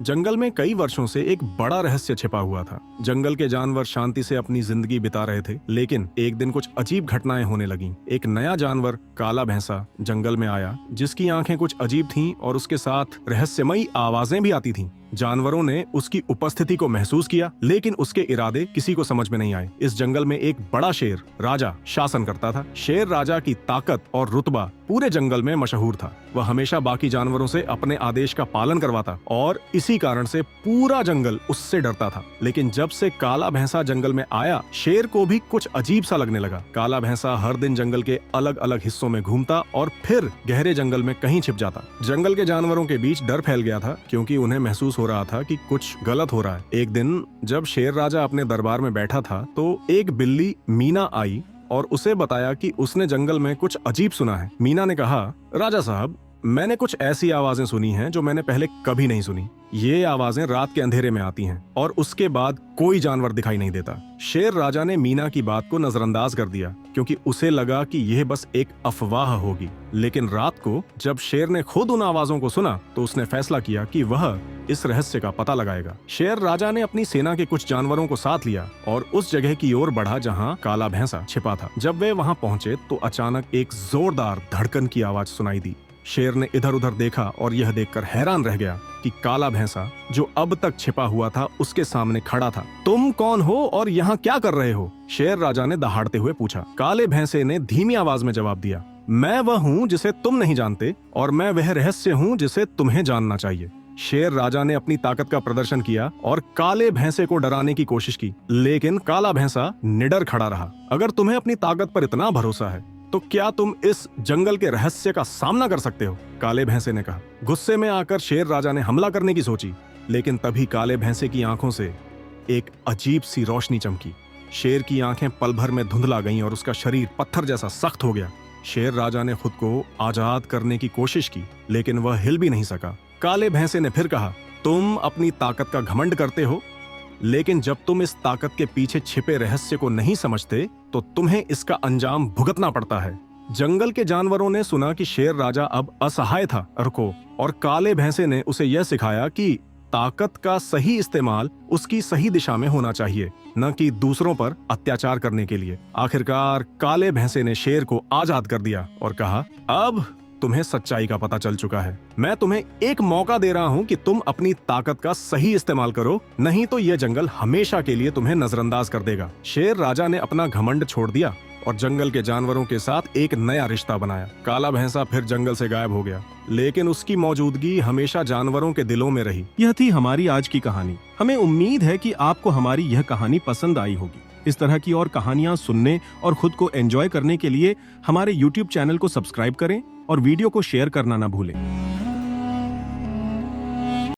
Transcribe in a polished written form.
जंगल में कई वर्षों से एक बड़ा रहस्य छिपा हुआ था। जंगल के जानवर शांति से अपनी जिंदगी बिता रहे थे, लेकिन एक दिन कुछ अजीब घटनाएं होने लगीं। एक नया जानवर, काला भैंसा, जंगल में आया, जिसकी आंखें कुछ अजीब थीं और उसके साथ रहस्यमयी आवाजें भी आती थीं। जानवरों ने उसकी उपस्थिति को महसूस किया, लेकिन उसके इरादे किसी को समझ में नहीं आए। इस जंगल में एक बड़ा शेर राजा शासन करता था। शेर राजा की ताकत और रुतबा पूरे जंगल में मशहूर था। वह हमेशा बाकी जानवरों से अपने आदेश का पालन करवाता और इसी कारण से पूरा जंगल उससे डरता था। लेकिन जब से काला भैंसा जंगल में आया, शेर को भी कुछ अजीब सा लगने लगा। काला भैंसा हर दिन जंगल के अलग अलग हिस्सों में घूमता और फिर गहरे जंगल में कहीं छिप जाता। जंगल के जानवरों के बीच डर फैल गया था, क्योंकि उन्हें महसूस हो रहा था कि कुछ गलत हो रहा है। एक दिन जब शेर राजा अपने दरबार में बैठा था, तो एक बिल्ली मीना आई और उसे बताया कि उसने जंगल में कुछ अजीब सुना है। मीना ने कहा, राजा साहब, मैंने कुछ ऐसी आवाजें सुनी हैं जो मैंने पहले कभी नहीं सुनी। ये आवाजें रात के अंधेरे में आती हैं और उसके बाद कोई जानवर दिखाई नहीं देता। शेर राजा ने मीना की बात को नजरअंदाज कर दिया, क्योंकि उसे लगा कि यह बस एक अफवाह होगी। लेकिन रात को जब शेर ने खुद उन आवाजों को सुना, तो उसने फैसला किया कि वह इस रहस्य का पता लगाएगा। शेर राजा ने अपनी सेना के कुछ जानवरों को साथ लिया और उस जगह की ओर बढ़ा जहां काला भैंसा छिपा था। जब वे वहां पहुंचे तो अचानक एक जोरदार धड़कन की आवाज सुनाई दी। शेर ने इधर उधर देखा और यह देखकर हैरान रह गया कि काला भैंसा, जो अब तक छिपा हुआ था, उसके सामने खड़ा था। तुम कौन हो और यहाँ क्या कर रहे हो? शेर राजा ने दहाड़ते हुए पूछा। काले भैंसे ने धीमी आवाज में जवाब दिया, मैं वह हूँ जिसे तुम नहीं जानते और मैं वह रहस्य हूँ जिसे तुम्हें जानना चाहिए। शेर राजा ने अपनी ताकत का प्रदर्शन किया और काले भैंसे को डराने की कोशिश की, लेकिन काला भैंसा निडर खड़ा रहा। अगर तुम्हें अपनी ताकत पर इतना भरोसा है तो क्या तुम इस जंगल के रहस्य का सामना कर सकते हो? काले भैंसे ने कहा। गुस्से में आकर शेर राजा ने हमला करने की सोची, लेकिन तभी काले भैंसे की आंखों से एक अजीब सी रोशनी चमकी। शेर की आंखें पल भर में धुंधला गईं और उसका शरीर पत्थर जैसा सख्त हो गया। शेर राजा ने खुद को आजाद करने की कोशिश की, लेकिन वह हिल भी नहीं सका। काले भैंसे ने फिर कहा, तुम अपनी ताकत का घमंड करते हो, लेकिन जब तुम इस ताकत के पीछे छिपे रहस्य को नहीं समझते तो तुम्हें इसका अंजाम भुगतना पड़ता है। जंगल के जानवरों ने सुना कि शेर राजा अब असहाय था और काले भैंसे ने उसे यह सिखाया कि ताकत का सही इस्तेमाल उसकी सही दिशा में होना चाहिए, न कि दूसरों पर अत्याचार करने के लिए। आखिरकार काले भैंसे ने शेर को आजाद कर दिया और कहा, अब तुम्हें सच्चाई का पता चल चुका है। मैं तुम्हें एक मौका दे रहा हूं कि तुम अपनी ताकत का सही इस्तेमाल करो, नहीं तो यह जंगल हमेशा के लिए तुम्हें नजरअंदाज कर देगा। शेर राजा ने अपना घमंड छोड़ दिया और जंगल के जानवरों के साथ एक नया रिश्ता बनाया। काला भैंसा फिर जंगल से गायब हो गया, लेकिन उसकी मौजूदगी हमेशा जानवरों के दिलों में रही। यह थी हमारी आज की कहानी। हमें उम्मीद है कि आपको हमारी यह कहानी पसंद आई होगी। इस तरह की और कहानियां सुनने और खुद को एंजॉय करने के लिए हमारे YouTube चैनल को सब्सक्राइब करें और वीडियो को शेयर करना न भूलें।